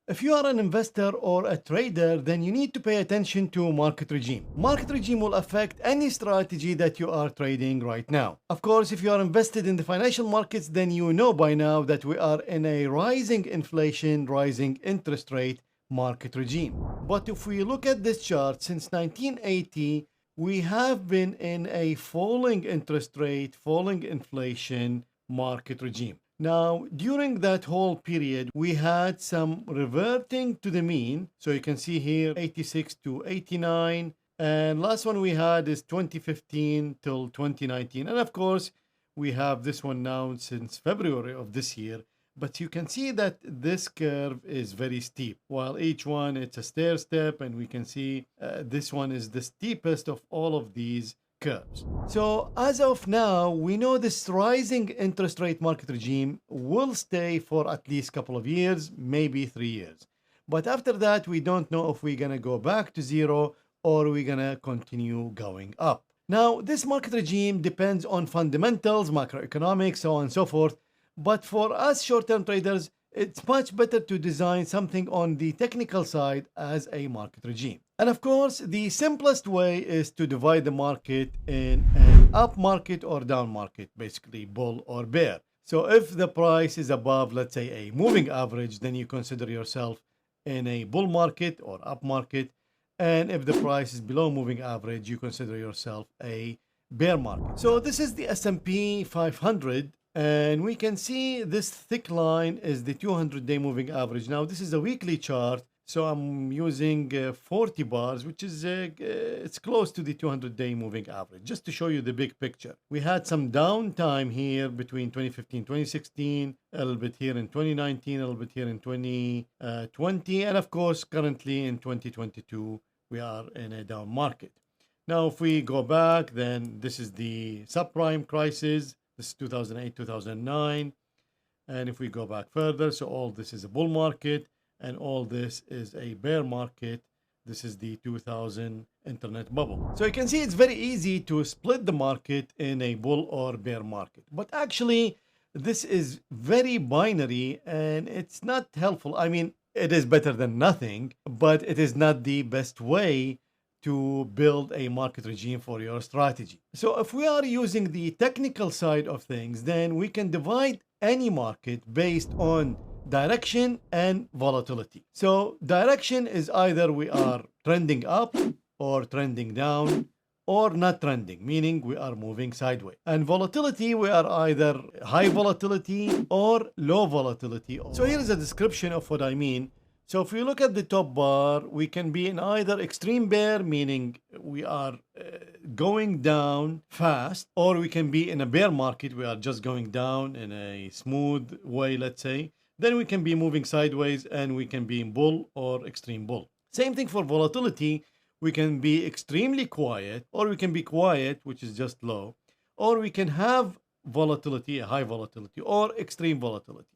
If you are an investor or a trader, then you need to pay attention to market regime. Market regime will affect any strategy that you are trading right now. Of course, if you are invested in the financial markets, then you know by now that we are in a rising inflation, rising interest rate market regime. But if we look at this chart, since 1980, we have been in a falling interest rate, falling inflation market regime. Now, during that whole period, we had some reverting to the mean. So you can see here 86 to 89. And last one we had is 2015 till 2019. And of course, we have this one now since February of this year. But you can see that this curve is very steep. While each one, it's a stair step, and we can see this one is the steepest of all of these curves. So as of now, we know this rising interest rate market regime will stay for at least a couple of years, maybe 3 years. But after that, we don't know if we're going to go back to zero or we're going to continue going up. Now, this market regime depends on fundamentals, macroeconomics, so on and so forth. But for us short-term traders, it's much better to design something on the technical side as a market regime. And of course, the simplest way is to divide the market in an up market or down market, basically bull or bear. So if the price is above, let's say, a moving average, then you consider yourself in a bull market or up market. And if the price is below moving average, you consider yourself a bear market. So this is the S&P 500. And we can see this thick line is the 200-day moving average. Now, this is a weekly chart, so I'm using 40 bars, which is it's close to the 200-day moving average, just to show you the big picture. We had some downtime here between 2015, 2016, a little bit here in 2019, a little bit here in 2020, and of course, currently in 2022, we are in a down market. Now, if we go back, then this is the subprime crisis. This is 2008, 2009. And if we go back further, so all this is a bull market and all this is a bear market. This is the 2000 internet bubble. So you can see it's very easy to split the market in a bull or bear market. But actually, this is very binary and it's not helpful. I mean, it is better than nothing, but it is not the best way to build a market regime for your strategy. So if we are using the technical side of things, then we can divide any market based on direction and volatility. So direction is either we are trending up or trending down or not trending, meaning we are moving sideways. And volatility, we are either high volatility or low volatility. So here is a description of what I mean. So if we look at the top bar, we can be in either extreme bear, meaning we are going down fast, or we can be in a bear market, we are just going down in a smooth way, let's say. Then we can be moving sideways and we can be in bull or extreme bull. Same thing for volatility. We can be extremely quiet, or we can be quiet, which is just low, or we can have volatility, a high volatility, or extreme volatility.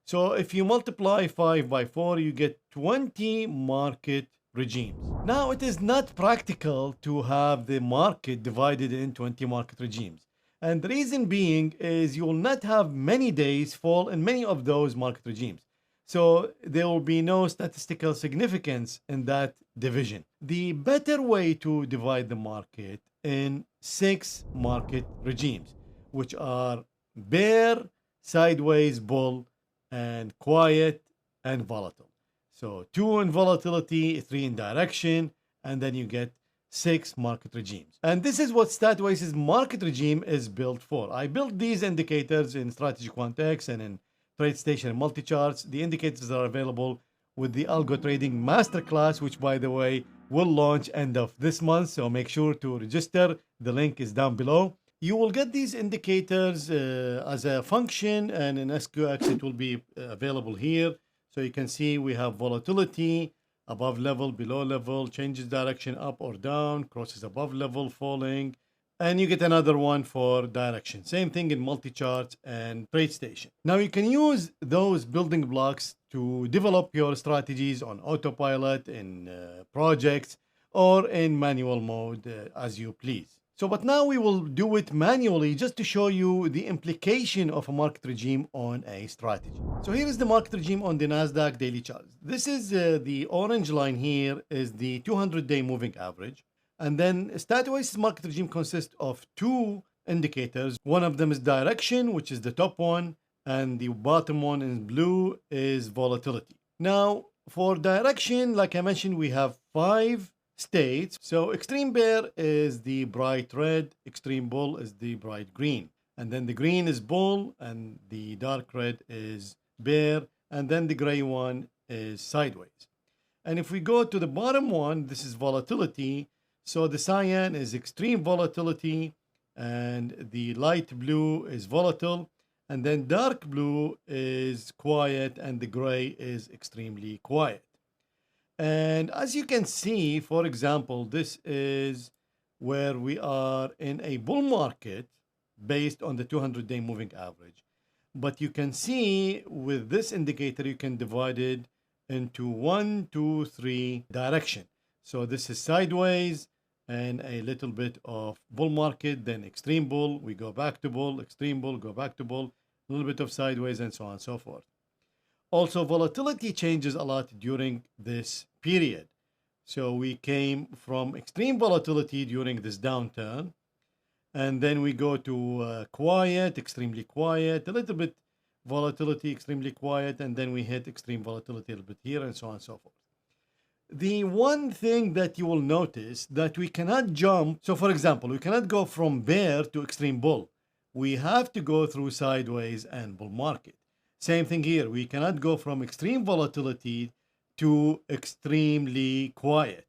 So if you multiply 5 by 4, you get 20 market regimes. Now, it is not practical to have the market divided in 20 market regimes. And the reason being is you will not have many days fall in many of those market regimes. So there will be no statistical significance in that division. The better way to divide the market in 6 market regimes, which are bear, sideways, bull, and quiet and volatile. So 2 in volatility, 3 in direction, and then you get 6 market regimes. And this is what StatWace's market regime is built for. I built these indicators in StrategyQuant X and in TradeStation and MultiCharts. The indicators are available with the Algo Trading Masterclass, which, by the way, will launch end of this month. So make sure to register. The link is down below. You will get these indicators as a function, and in SQX it will be available here. So you can see we have volatility, above level, below level, changes direction up or down, crosses above level, falling, and you get another one for direction. Same thing in MultiCharts and TradeStation. Now you can use those building blocks to develop your strategies on autopilot in projects or in manual mode as you please. So, but now we will do it manually just to show you the implication of a market regime on a strategy. So here is the market regime on the NASDAQ daily chart. This is the orange line here is the 200-day moving average. And then StrategyQuant's market regime consists of two indicators. One of them is direction, which is the top one, and the bottom one in blue is volatility. Now, for direction, like I mentioned, we have 5 states. So extreme bear is the bright red, extreme bull is the bright green. And then the green is bull, and the dark red is bear, and then the gray one is sideways. And if we go to the bottom one, this is volatility. So the cyan is extreme volatility, and the light blue is volatile, and then dark blue is quiet, and the gray is extremely quiet. And as you can see, for example, this is where we are in a bull market based on the 200-day moving average. But you can see with this indicator, you can divide it into 1, 2, 3 direction. So this is sideways and a little bit of bull market, then extreme bull, we go back to bull, extreme bull, go back to bull, a little bit of sideways, and so on and so forth. Also, volatility changes a lot during this period. So we came from extreme volatility during this downturn, and then we go to quiet, extremely quiet, a little bit volatility, extremely quiet, and then we hit extreme volatility a little bit here, and so on and so forth. The one thing that you will notice that we cannot jump. So for example, we cannot go from bear to extreme bull. We have to go through sideways and bull market. Same thing here. We cannot go from extreme volatility to extremely quiet.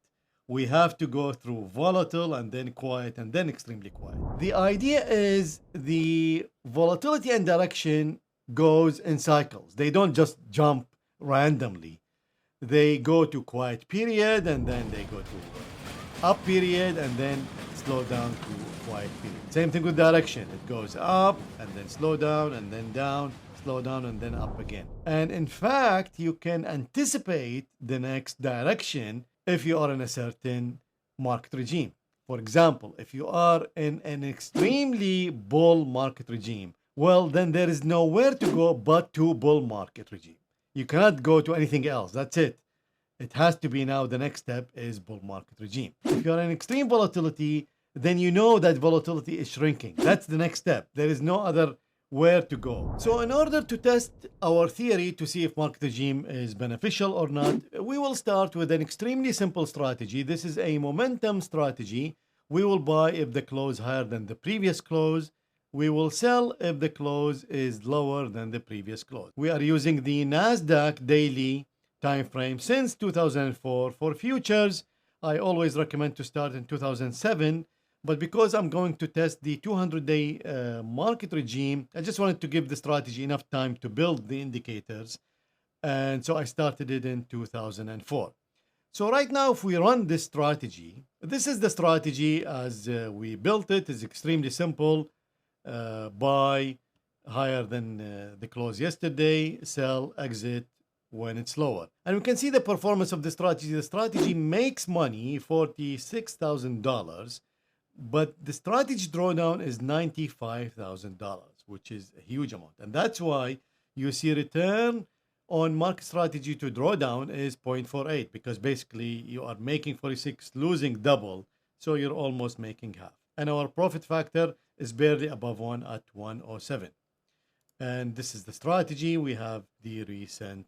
We have to go through volatile and then quiet and then extremely quiet. The idea is the volatility and direction goes in cycles. They don't just jump randomly. They go to quiet period, and then they go to up period, and then slow down to quiet period. Same thing with direction. It goes up and then slow down and then down, slow down and then up again. And in fact, you can anticipate the next direction if you are in a certain market regime. For example, if you are in an extremely bull market regime, well, then there is nowhere to go but to bull market regime. You cannot go to anything else. That's it. It has to be now the next step is bull market regime. If you're in extreme volatility, then you know that volatility is shrinking. That's the next step. There is no other where to go. So in order to test our theory to see if market regime is beneficial or not, we will start with an extremely simple strategy. This is a momentum strategy. We will buy if the close higher than the previous close. We will sell if the close is lower than the previous close. We are using the NASDAQ daily time frame since 2004. For futures, I always recommend to start in 2007. But because I'm going to test the 200-day market regime, I just wanted to give the strategy enough time to build the indicators. And so I started it in 2004. So right now, if we run this strategy, this is the strategy as we built it. It's extremely simple. Buy higher than the close yesterday, sell, exit when it's lower. And we can see the performance of the strategy. The strategy makes money, $46,000, but the strategy drawdown is $95,000, which is a huge amount. And that's why you see return on market strategy to drawdown is 0.48, because basically you are making 46, losing double, so you're almost making half. And our profit factor is barely above 1 at 107. And this is the strategy. We have the recent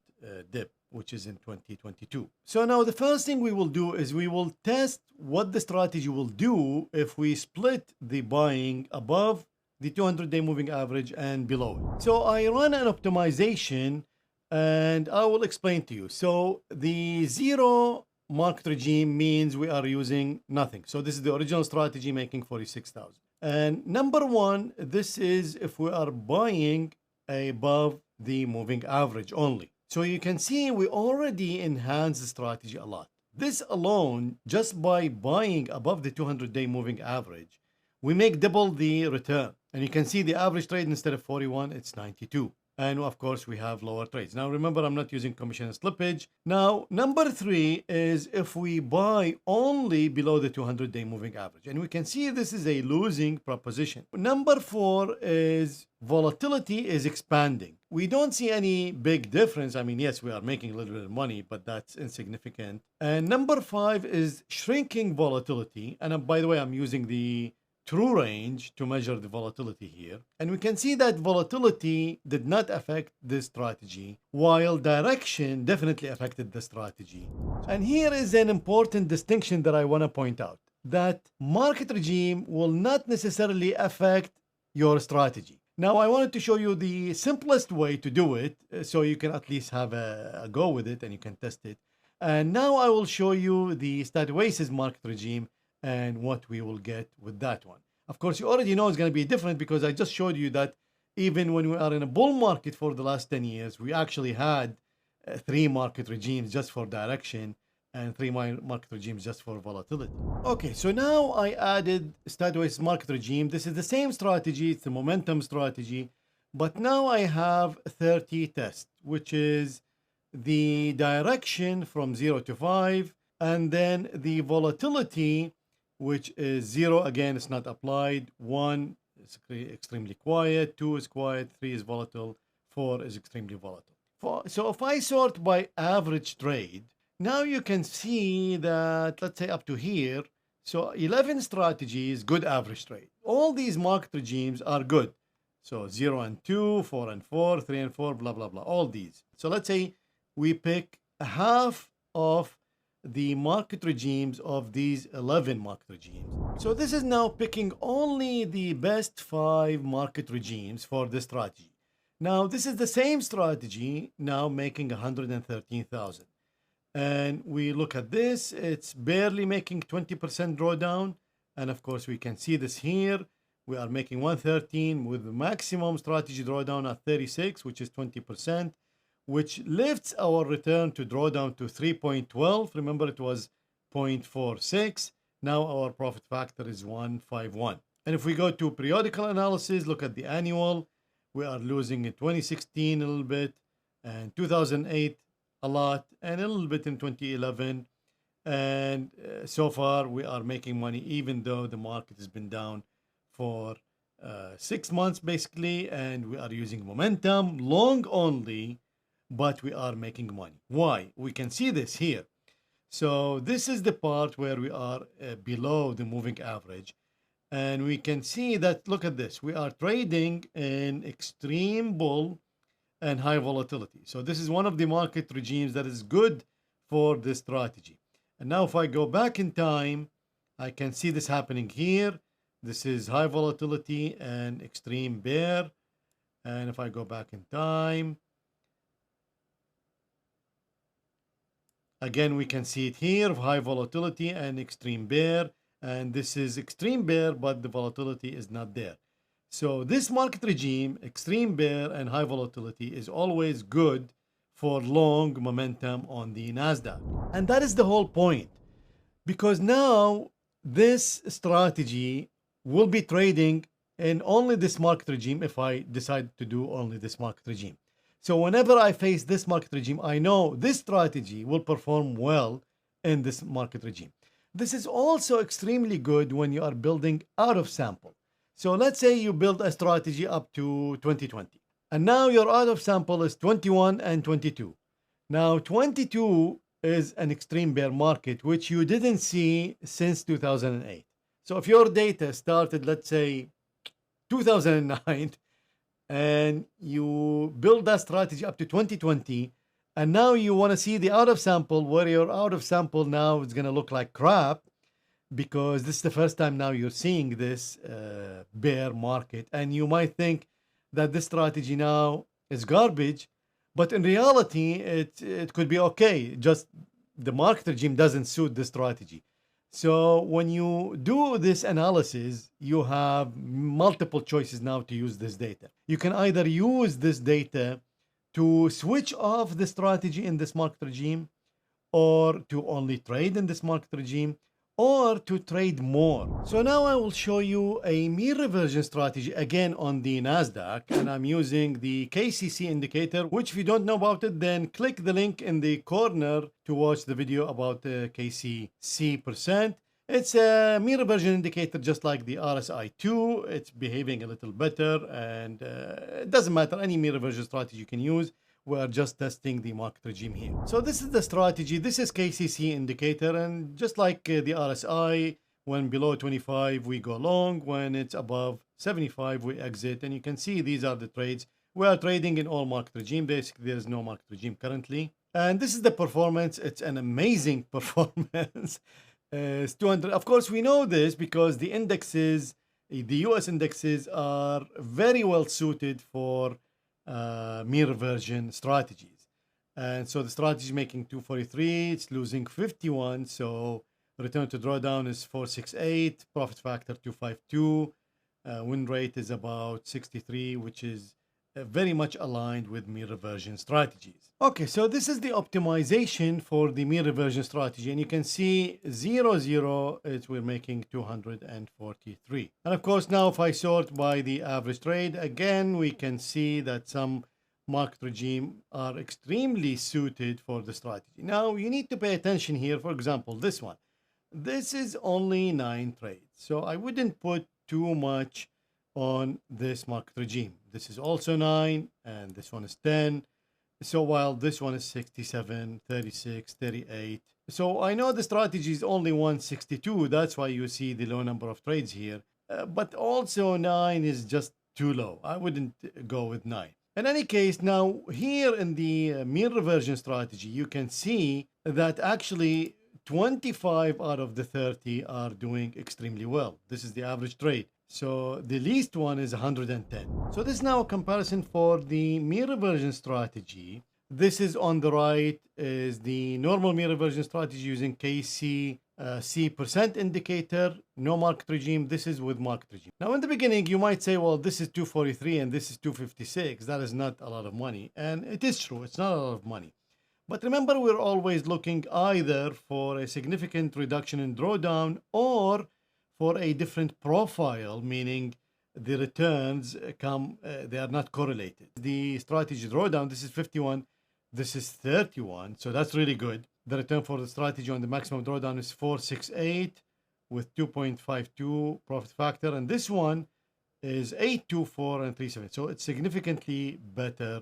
dip, which is in 2022. So now the first thing we will do is we will test what the strategy will do if we split the buying above the 200-day moving average and below it. So I run an optimization and I will explain to you. So the zero market regime means we are using nothing. So this is the original strategy making 46,000. And number one, this is if we are buying above the moving average only. So you can see we already enhanced the strategy a lot. This alone, just by buying above the 200-day moving average, we make double the return. And you can see the average trade instead of 41, it's 92. And of course, we have lower trades. Now, remember, I'm not using commission and slippage. Now, number 3 is if we buy only below the 200-day moving average. And we can see this is a losing proposition. Number 4 is volatility is expanding. We don't see any big difference. I mean, yes, we are making a little bit of money, but that's insignificant. And number 5 is shrinking volatility. And by the way, I'm using the true range to measure the volatility here. And we can see that volatility did not affect this strategy, while direction definitely affected the strategy. And here is an important distinction that I want to point out, that market regime will not necessarily affect your strategy. Now, I wanted to show you the simplest way to do it, so you can at least have a go with it and you can test it. And now I will show you the StrategyQuant market regime and what we will get with that one. Of course, you already know it's going to be different because I just showed you that even when we are in a bull market for the last 10 years, we actually had 3 market regimes just for direction and 3 market regimes just for volatility. Okay, so now I added StrategyQuant market regime. This is the same strategy, it's the momentum strategy, but now I have 30 tests, which is the direction from 0 to 5, and then the volatility, which is 0, again, it's not applied. 1 is extremely quiet, 2 is quiet, 3 is volatile, 4 is extremely volatile. So if I sort by average trade, now you can see that, let's say up to here, so 11 strategies, good average trade. All these market regimes are good. So 0 and 2, 4 and 4, 3 and 4, blah, blah, blah, all these. So let's say we pick half of the market regimes of these 11 market regimes. So this is now picking only the best 5 market regimes for this strategy. Now this is the same strategy now making 113,000. And we look at this, it's barely making 20% drawdown. And of course we can see this here. We are making 113 with the maximum strategy drawdown at 36, which is 20%. Which lifts our return to drawdown to 3.12. Remember, it was 0.46. Now our profit factor is 151. And if we go to periodical analysis, look at the annual, we are losing in 2016 a little bit, and 2008 a lot, and a little bit in 2011. And so far, we are making money, even though the market has been down for 6 months, basically, and we are using momentum, long only, but we are making money. Why? We can see this here. So this is the part where we are below the moving average. And we can see that, look at this, we are trading in extreme bull and high volatility. So this is one of the market regimes that is good for this strategy. And now if I go back in time, I can see this happening here. This is high volatility and extreme bear. And if I go back in time, again, we can see it here, high volatility and extreme bear. And this is extreme bear, but the volatility is not there. So this market regime, extreme bear and high volatility, is always good for long momentum on the NASDAQ. And that is the whole point. Because now this strategy will be trading in only this market regime if I decide to do only this market regime. So whenever I face this market regime, I know this strategy will perform well in this market regime. This is also extremely good when you are building out of sample. So let's say you build a strategy up to 2020. And now your out of sample is 21 and 22. Now 22 is an extreme bear market, which you didn't see since 2008. So if your data started, let's say, 2009, and you build that strategy up to 2020, and now you want to see the out of sample, where your out of sample now is going to look like crap, because this is the first time now you're seeing this bear market, and you might think that this strategy now is garbage, but in reality, it could be okay. Just the market regime doesn't suit the strategy. So when you do this analysis, you have multiple choices now to use this data. You can either use this data to switch off the strategy in this market regime, or to only trade in this market regime, or to trade more. So now I will show you a mean reversion strategy again on the NASDAQ, and I'm using the KCC indicator, which if you don't know about it, then click the link in the corner to watch the video about the KCC percent. It's a mean reversion indicator just like the RSI2. It's behaving a little better, and it doesn't matter, any mean reversion strategy you can use. We are just testing the market regime here. So this is the strategy. This is KCC indicator, and just like the RSI, when below 25 we go long, when it's above 75 we exit, and you can see these are the trades. We are trading in all market regime. Basically there is no market regime currently, and this is the performance. It's an amazing performance. It's 200. Of course we know this because the indexes, the US indexes, are very well suited for mean reversion strategies. And so the strategy is making 243, it's losing 51, so return to drawdown is 468, profit factor 252, win rate is about 63, which is very much aligned with mean reversion strategies. Okay, so this is the optimization for the mean reversion strategy, and you can see 0 is we're making 243. And of course now if I sort by the average trade, again we can see that some market regime are extremely suited for the strategy. Now you need to pay attention here. For example, this one, this is only 9 trades, so I wouldn't put too much on this market regime. This is also 9, and this one is 10. So while this one is 67, 36, 38. So I know the strategy is only 162. That's why you see the low number of trades here. But also 9 is just too low. I wouldn't go with 9. In any case, now here in the mean reversion strategy, you can see that actually 25 out of the 30 are doing extremely well. This is the average trade. So the least one is 110. So this is now a comparison for the mean reversion strategy. This is on the right is the normal mean reversion strategy using KCC percent indicator, no market regime. This is with market regime. Now in the beginning you might say, well, this is 243 and this is 256. That is not a lot of money. And it is true, it's not a lot of money. But remember, we're always looking either for a significant reduction in drawdown or for a different profile, meaning the returns they are not correlated. The strategy drawdown, this is 51, this is 31, so that's really good. The return for the strategy on the maximum drawdown is 468 with 2.52 profit factor, and this one is 824 and 37. So it's significantly better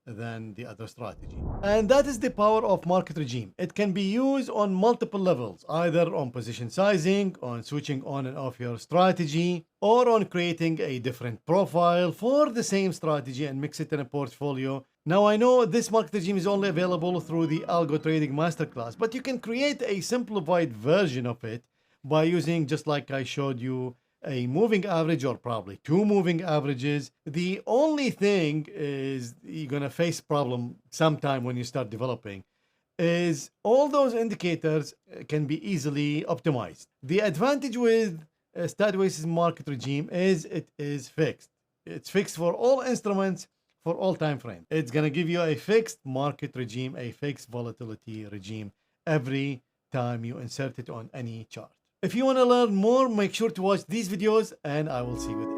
than the other strategy. And that is the power of market regime. It can be used on multiple levels, either on position sizing, on switching on and off your strategy, or on creating a different profile for the same strategy and mix it in a portfolio. Now I know this market regime is only available through the Algo Trading Masterclass, but you can create a simplified version of it by using, just like I showed you, a moving average or probably 2 moving averages. The only thing is you're going to face problem sometime when you start developing is all those indicators can be easily optimized. The advantage with StrategyQuant's market regime is it is fixed. It's fixed for all instruments for all time frames. It's going to give you a fixed market regime, a fixed volatility regime every time you insert it on any chart. If you want to learn more, make sure to watch these videos, and I will see you there.